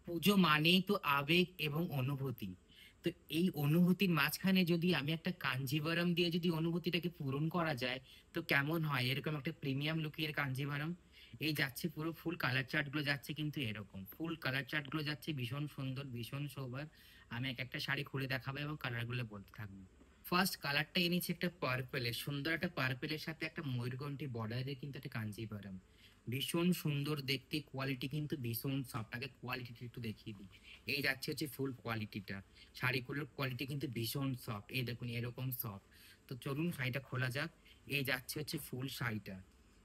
পুজো মানেই তো আবেগ এবং অনুভূতি। তো এই অনুভূতির মাঝখানে যদি আমি একটা কাঞ্জিভারাম দিয়ে যদি অনুভূতিটাকে পূরণ করা যায়, তো কেমন হয়? এরকম একটা প্রিমিয়াম লুকের কাঞ্জিভারাম। এই যাচ্ছে পুরো ফুল কালার চার্ট গুলো যাচ্ছে, কিন্তু এরকম ফুল কালার চার্ট গুলো যাচ্ছে ভীষণ সুন্দর, ভীষণ সোবার। আমি এক একটা শাড়ি খুলে দেখাবো এবং কালার গুলো বলতে থাকবো। ফার্স্ট কালারটা এনেছি একটা পার্পেলের, সুন্দর একটা পার্পেলের সাথে একটা ময়ূরকণ্ঠী বর্ডারের কিন্তু একটা কাঞ্জিভারাম। ভীষণ সুন্দর দেখতে, কোয়ালিটি কিন্তু ভীষণ সফট। আগে কোয়ালিটিটা একটু দেখিয়ে দিই। এই যাচ্ছে হচ্ছে ফুল কোয়ালিটিটা। শাড়িগুলোর কোয়ালিটি কিন্তু ভীষণ সফট, এই দেখুন এরকম সফট। তো চলুন শাড়িটা খোলা যাক। এই যাচ্ছে হচ্ছে ফুল শাড়িটা,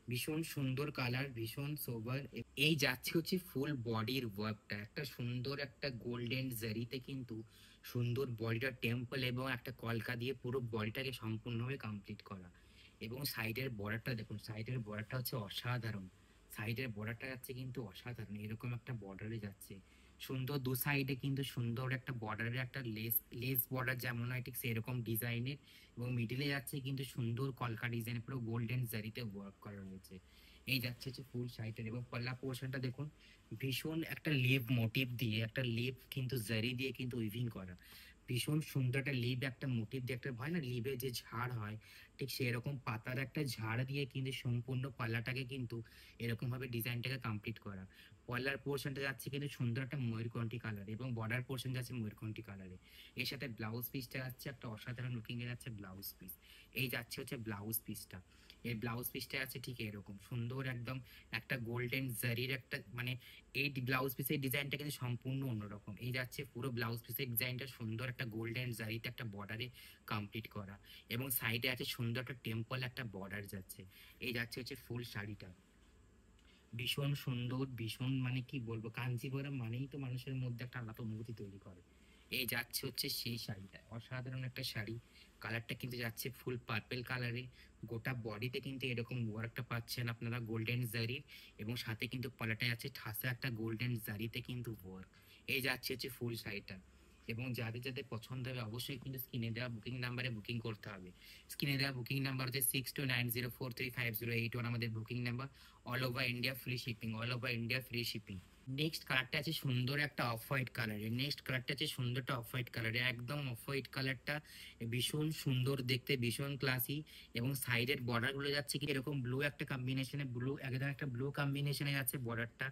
ভীষণ সুন্দর কালার, ভীষণ সোবার। এই যাচ্ছে হচ্ছে ফুল বডির ওয়ার্কটা, একটা সুন্দর একটা গোল্ডেন জারিতে কিন্তু সুন্দর বডিটা টেম্পল এবং একটা কলকা দিয়ে পুরো বডিটাকে সম্পূর্ণভাবে কমপ্লিট করা। এবং সাইডের বর্ডারটা দেখুন, সাইডের বর্ডারটা হচ্ছে অসাধারণ। সাইডের বর্ডারটা যাচ্ছে কিন্তু অসাধারণ, এরকম একটা বর্ডারে যাচ্ছে সুন্দর। দু সাইডে কিন্তু সুন্দর একটা বর্ডারের একটা লেস লেস বর্ডার যেমন হয় ঠিক সেরকম ডিজাইনের। এবং মিডিলে যাচ্ছে কিন্তু সুন্দর কলকা ডিজাইন, পুরো গোল্ডেন জারিতে ওয়ার্ক করা রয়েছে। এই যাচ্ছে হচ্ছে ফুল সাইডের। এবং পল্লা পোর্শনটা দেখুন, ভীষণ একটা লিভ মোটিভ দিয়ে, একটা লিভ কিন্তু জারি দিয়ে কিন্তু উইভিং করা। ভীষণ সুন্দর একটা লিভ, একটা মোটিভ দিয়ে, একটা হয় না লিভে যে ঝাড় হয়, ঠিক সেরকম পাতার একটা ঝাড় দিয়ে কিন্তু সম্পূর্ণ পাল্লাটাকে কিন্তু এরকম ভাবে ডিজাইনটাকে কমপ্লিট করা। পয়লার পোর্শনটা যাচ্ছে কিন্তু সুন্দর একটা ময়ূরকণ্ঠী কালার, এবং বর্ডার পোর্শন যাচ্ছে ময়ূরকণ্ঠী কালারে। এর সাথে ব্লাউজ পিসটা যাচ্ছে একটা অসাধারণ লুকিং এ যাচ্ছে ব্লাউজ পিস। এই যাচ্ছে হচ্ছে ব্লাউজ পিসটা। এই ব্লাউজ পিসটা আছে ঠিক এরকম সুন্দর একদম একটা গোল্ডেন জারির একটা মানে, এই ব্লাউজ পিসের ডিজাইনটা কিন্তু সম্পূর্ণ অন্যরকম। এই যাচ্ছে পুরো ব্লাউজ পিসের ডিজাইনটা সুন্দর একটা গোল্ডেন জারিতে একটা বর্ডারে কমপ্লিট করা। এবং সাইডে আছে সুন্দর একটা টেম্পল একটা বর্ডার যাচ্ছে। এই যাচ্ছে হচ্ছে ফুল শাড়িটা, ভীষণ সুন্দর, ভীষণ মানে কি বলবো, কাঞ্জিভরম মানেই তো মানুষের মধ্যে একটা আলাদা অনুভূতি তৈরি করে। এই যাচ্ছে হচ্ছে সেই শাড়িটা, অসাধারণ একটা শাড়ি। কালারটা কিন্তু যাচ্ছে ফুল পার্পেল কালারে। গোটা বডিতে কিন্তু এরকম ওয়ার্কটা পাচ্ছেন আপনারা গোল্ডেন জারির। এবং সাথে কিন্তু পলাটা যাচ্ছে ঠাসা একটা গোল্ডেন জারিতে কিন্তু ওয়ার্ক। এই যাচ্ছে হচ্ছে ফুল শাড়িটা। এবং যাদের যাদের পছন্দ হবে অবশ্যই কিন্তু স্ক্রিনে দেওয়া বুকিং নাম্বারে বুকিং করতে হবে। স্ক্রিনে দেওয়া বুকিং নাম্বার হচ্ছে 6290435081, আমাদের booking number. All over India free shipping, all over India free shipping. Next কালারটা আছে সুন্দর একটা অফ হোয়াইট কালারের, নেক্সট কালারটা আছে সুন্দর একটা অফ হোয়াইট কালারে, একদম অফ হোয়াইট কালারটা ভীষণ সুন্দর দেখতে, ভীষণ ক্লাসি। এবং সাইডের বর্ডার গুলো যাচ্ছে কি এরকম ব্লু একটা কম্বিনেশনে, ব্লু একদম একটা ব্লু কম্বিনেশনে যাচ্ছে বর্ডারটা।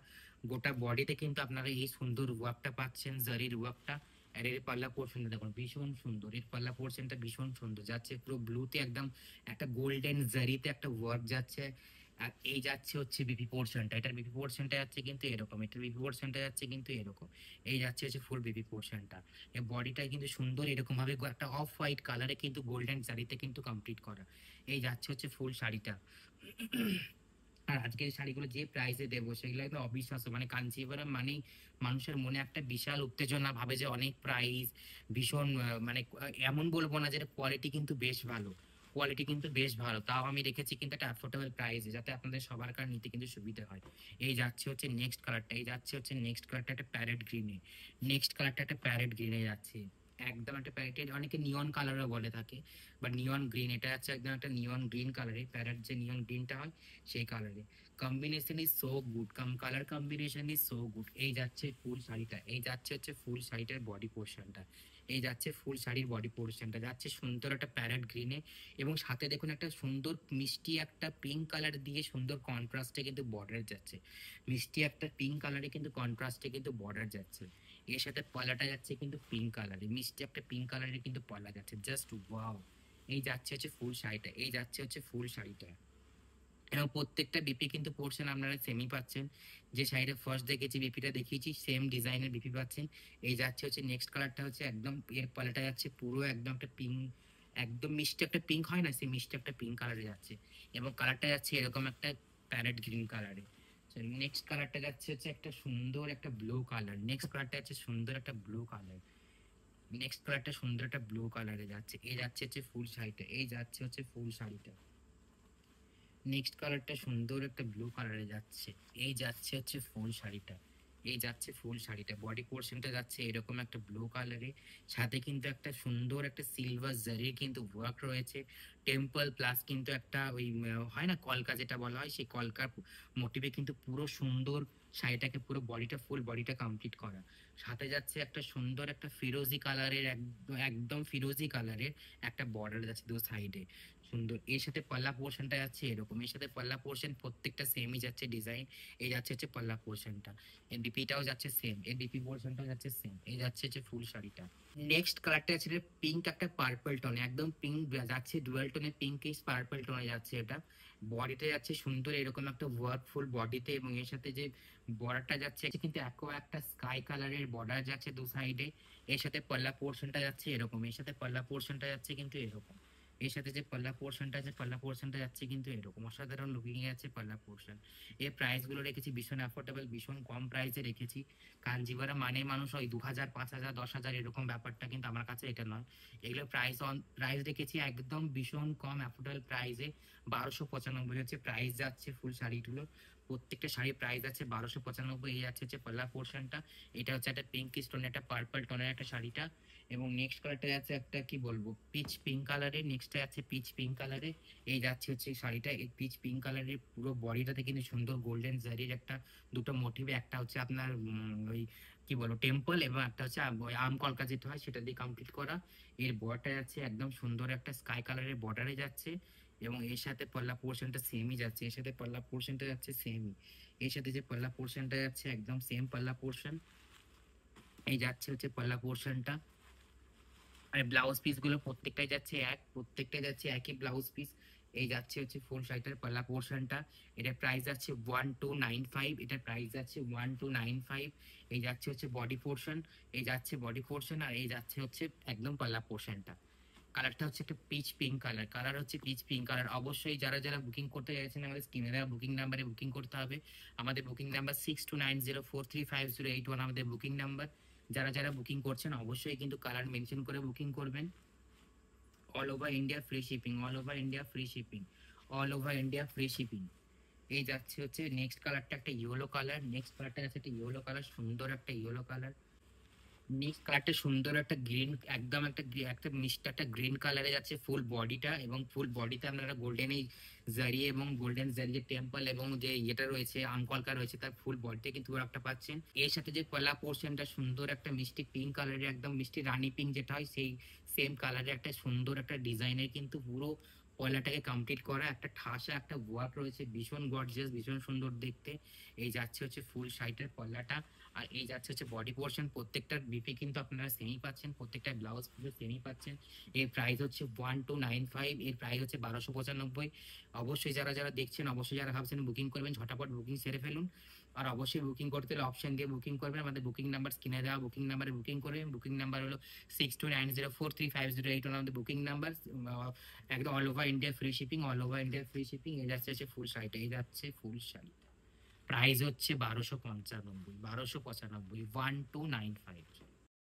গোটা বডিতে কিন্তু আপনারা এই সুন্দর ওয়ার্কটা পাচ্ছেন, জারির ওয়ার্কটা। আর এর পাল্লা পোর্শনটা দেখুন ভীষণ সুন্দর, এর পাল্লা পোর্শনটা ভীষণ সুন্দর যাচ্ছে পুরো ব্লুতে একদম একটা গোল্ডেন জারিতে একটা ওয়ার্ক যাচ্ছে। আর এই যাচ্ছে হচ্ছে বিপি পোর্শনটা, এটার বিপি পোর্শনটা যাচ্ছে কিন্তু এরকম, এটার বিপি পোর্শনটা যাচ্ছে কিন্তু এরকম। এই যাচ্ছে হচ্ছে ফুল বিপি পোর্শনটা। এই বডিটা কিন্তু সুন্দর এরকম ভাবে একটা অফ হোয়াইট কালারে কিন্তু গোল্ডেন শাড়িতে কিন্তু কমপ্লিট করা। এই যাচ্ছে হচ্ছে ফুল শাড়িটা। আর আজকের শাড়িগুলো যে প্রাইসে দেবো সেগুলো একদম অবিশ্বাস্য, মানে কাঞ্চিপুরম মানেই মানুষের মনে একটা বিশাল উত্তেজনা, ভাবে যে অনেক প্রাইস, ভীষণ মানে এমন বলবো না, যে কোয়ালিটি কিন্তু বেশ ভালো। কোয়ালিটি কিন্তু বেশ ভালো, তাও আমি রেখেছি কিন্তু একটা অ্যাফোর্ডেবল প্রাইসে, যাতে আপনাদের সবার কার নিতে কিন্তু সুবিধা হয়। এই যাচ্ছে হচ্ছে নেক্সট কালারটা, এই যাচ্ছে হচ্ছে নেক্সট কালারটা একটা প্যারেট গ্রিনে। নেক্সট কালারটা একটা প্যারেট গ্রিনে যাচ্ছে, একদম একটা প্যারেট, অনেকে নিয়ন কালারও বলে থাকে, বা নিয়ন গ্রিন। এটা হচ্ছে একদম একটা নিয়ন গ্রিন কালারে, প্যারেট যে নিয়ন গ্রিনটা হয় সেই কালারে। Combination is so good, colour combination is so good. এই যাচ্ছে ফুল শাড়িটা, এই যাচ্ছে হচ্ছে ফুল শাড়িটার বডি পোর্শনটা। এই যাচ্ছে ফুল শাড়ির বডি পোর্শনটা যাচ্ছে সুন্দর একটা প্যারেট গ্রিনে। এবং সাথে দেখুন একটা সুন্দর মিষ্টি একটা পিঙ্ক কালার দিয়ে সুন্দর কন্ট্রাস্টে কিন্তু বর্ডার যাচ্ছে। মিষ্টি একটা পিঙ্ক কালারে কিন্তু কন্ট্রাস্টে কিন্তু বর্ডার যাচ্ছে। এর সাথে পলাটা যাচ্ছে কিন্তু পিঙ্ক কালারে, মিষ্টি একটা পিঙ্ক কালারে কিন্তু পলা যাচ্ছে, জাস্ট ওয়াও। এই যাচ্ছে হচ্ছে ফুল শাড়িটা, এই যাচ্ছে হচ্ছে ফুল শাড়িটা। এবং প্রত্যেকটা বিপি কিন্তু পোর্শন আপনারা সেমই পাচ্ছেন। যে শাড়িটা ফার্স্ট দেখেছি বিপিটা দেখিয়েছি সেম ডিজাইনের বিপি পাচ্ছেন। এই যাচ্ছে হচ্ছে নেক্সট কালারটা হচ্ছে একদম, এর পালাটা যাচ্ছে পুরো একদম একটা পিঙ্ক, একদম মিষ্টি একটা পিঙ্ক হয় না, সেই মিষ্টি একটা পিঙ্ক কালারে যাচ্ছে। এবং কালারটা যাচ্ছে এরকম একটা প্যারেট গ্রিন কালারে। নেক্সট কালারটা যাচ্ছে হচ্ছে একটা সুন্দর একটা ব্লু কালার, নেক্সট কালারটা যাচ্ছে সুন্দর একটা ব্লু কালার। নেক্সট কালারটা সুন্দর একটা ব্লু কালারে যাচ্ছে। এই যাচ্ছে হচ্ছে ফুল শাড়িটা, এই যাচ্ছে হচ্ছে ফুল শাড়িটা। নেক্সট কালারটা সুন্দর একটা ব্লু কালারে যাচ্ছে। এই যাচ্ছে হচ্ছে ফুল শাড়িটা, এই যাচ্ছে ফুল শাড়িটা। বডি পোর্শনটা যাচ্ছে এরকম একটা ব্লু কালারে, সাথে কিন্তু একটা সুন্দর একটা সিলভার জারির কিন্তু ওয়ার্ক রয়েছে। টেম্পল প্লাস কিন্তু একটা ওই হয় না কলকা যেটা বলা হয়, সেই কলকার মোটিভে কিন্তু পুরো সুন্দর শাড়িটাকে পুরো বডিটা ফুল বডিটা কমপ্লিট করা। সাথে যাচ্ছে একটা সুন্দর একটা ফিরোজি কালারের, একদম ফিরোজি কালারের একটা বর্ডার যাচ্ছে দু সাইডে সুন্দর। এর সাথে পাল্লা পোর্শনটা যাচ্ছে এরকম, এর সাথে পাল্লা পোর্শন প্রত্যেকটা সেমই যাচ্ছে ডিজাইন। এই যাচ্ছে হচ্ছে পাল্লা পোর্শনটা, এর ডিপিটাও যাচ্ছে সেম, এর ডিপি পোর্শনটাও যাচ্ছে সেম। এই যাচ্ছে হচ্ছে ফুল শাড়িটা। নেক্সট কালারটা আছে পিঙ্ক একটা পার্পল টোনে, একদম পিঙ্ক যাচ্ছে, ডুয়াল টোনে পিঙ্ক ইস পার্পল টোনে যাচ্ছে এটা। বডিতে যাচ্ছে সুন্দর এরকম একটা ওয়ার্ক ফুল বডিতে, এবং এর সাথে যে বর্ডারটা যাচ্ছে কিন্তু একটা স্কাই কালারের বর্ডার যাচ্ছে দু সাইডে। এর সাথে পাল্লা পোর্শনটা যাচ্ছে এরকম, এর সাথে পাল্লা পোর্শনটা যাচ্ছে কিন্তু এরকম। এর সাথে যে পাল্লা পোর্শনটা আছে, পাল্লা পোর্শনটা যাচ্ছে কিন্তু এরকম, অসাধারণ লুকিং এ আছে পাল্লা পোর্শন। এর প্রাইস গুলো রেখেছি ভীষণ অ্যাফোর্ডেবল, ভীষণ কম প্রাইসে রেখেছি। কাঞ্জিভারাম মানে মানুষ ওই 2000, 5000, 10,000 এরকম ব্যাপারটা, কিন্তু আমার কাছে এটা নয়। এগুলো প্রাইস রেখেছি একদম ভীষণ কম অ্যাফোর্ডেবল প্রাইসে। 1295 হচ্ছে প্রাইস যাচ্ছে ফুল শাড়িগুলো। প্রত্যেকটা শাড়ির প্রাইস আছে 1295। এই আছে হচ্ছে পাল্লা পোর্শনটা। এটা হচ্ছে একটা পিঙ্ক স্টোনের একটা পার্পল টোনের একটা শাড়িটা। এবং নেক্সট কালারটা যাচ্ছে একটা কি বলবো পিচ পিঙ্ক কালারের, নেক্সটটা আছে পিচ পিঙ্ক কালারে। এই যাচ্ছে হচ্ছে এই শাড়িটা, এই পিচ পিঙ্ক কালারের পুরো বডিটাতে কিন্তু সুন্দর গোল্ডেন জারির একটা দুটো মোটিভে, একটা হচ্ছে আপনার ওই কি বলবো টেম্পল, এবং একটা হচ্ছে ওই আম কলকা যেটা হয় সেটা দিয়ে কমপ্লিট করা। এর বর্ডারটা যাচ্ছে একদম সুন্দর একটা স্কাই কালারের বর্ডারে যাচ্ছে। এবং এর সাথে পাল্লা পোর্শনটা সেমই যাচ্ছে, এর সাথে পাল্লা পোর্শনটা যাচ্ছে সেমই। এর সাথে যে পাল্লা পোর্শনটা যাচ্ছে একদম সেম পাল্লা পোর্শন। এই যাচ্ছে হচ্ছে পাল্লা পোর্শনটা। আর ব্লাউজ পিস গুলো প্রত্যেকটাই যাচ্ছে প্রত্যেকটাই যাচ্ছে একই ব্লাউজ পিস। এই যাচ্ছে হচ্ছে ফুল শাড়িটার পাল্লা পোর্শনটা। এটার প্রাইস যাচ্ছে 1295, এটার প্রাইস যাচ্ছে 1295। এই যাচ্ছে হচ্ছে বডি পোর্শন, এই যাচ্ছে বডি পোর্শন, আর এই যাচ্ছে হচ্ছে একদম পাল্লা পোর্শনটা। কালারটা হচ্ছে একটা পিচ পিঙ্ক কালার, কালার হচ্ছে পিচ পিঙ্ক কালার। অবশ্যই যারা যারা বুকিং করতে চাইছেন আমাদের স্ক্রিনে দেওয়া বুকিং নাম্বারে বুকিং করতে হবে। আমাদের বুকিং নাম্বার 6290435081 আমাদের বুকিং নাম্বার। যারা যারা বুকিং করছেন অবশ্যই কিন্তু কালার মেনশন করে বুকিং করবেন। All over India free shipping, all over India free shipping, all over India free shipping. এই যাচ্ছে হচ্ছে নেক্সট কালারটা একটা ইয়েলো কালার, নেক্সট কালারটা আছে একটা ইয়েলো কালার, সুন্দর একটা ইয়েলো কালার। নেক্সট কালারটা সুন্দর একটা গ্রিন, একদম একটা মিষ্টি একটা গ্রিন কালারে যাচ্ছে ফুল বডিটা, এবং ফুল বডিতে আপনারা গোল্ডেন এই জারি এবং গোল্ডেন জারি যে টেম্পল এবং যে ইয়েটা রয়েছে আমকলকা রয়েছে তার ফুল বডিতে কিন্তু একটা পাচ্ছেন। এর সাথে যে পলা পোর্শনটা সুন্দর একটা মিষ্টি পিঙ্ক কালারের, একদম মিষ্টি রানী পিঙ্ক যেটা হয় সেই সেম কালারের একটা সুন্দর একটা ডিজাইনের কিন্তু পুরো পয়লাটাকে কমপ্লিট করা একটা ঠাসা একটা ওয়ার্ক রয়েছে, ভীষণ গর্জিয়াস, ভীষণ সুন্দর দেখতে। এই যাচ্ছে হচ্ছে ফুল শাড়িটার পয়লাটা। আর এই যাচ্ছে হচ্ছে বডি পোর্শন, প্রত্যেকটার বিপি কিন্তু আপনারা সেমই পাচ্ছেন, প্রত্যেকটা ব্লাউজ পিসে সেমই পাচ্ছেন। এর প্রাইস হচ্ছে 1295, এর প্রাইস হচ্ছে 1295। অবশ্যই যারা যারা দেখছেন, অবশ্যই যারা ভাবছেন বুকিং করবেন, ঝটাপট বুকিং সেরে ফেলুন। আর অবশ্যই বুকিং করতে হলে অপশন দিয়ে বুকিং করবেন, আমাদের বুকিং নাম্বার স্ক্রিনে দেওয়া বুকিং নাম্বারে বুকিং করবেন। বুকিং নাম্বার হলো 6290435081 আমাদের বুকিং নাম্বার। একদম all over India free shipping, all over India free shipping. এই যাচ্ছে হচ্ছে ফুল শাড়িটা, এই যাচ্ছে ফুল শাড়ি। প্রাইস হচ্ছে 1295, 1295, 1295।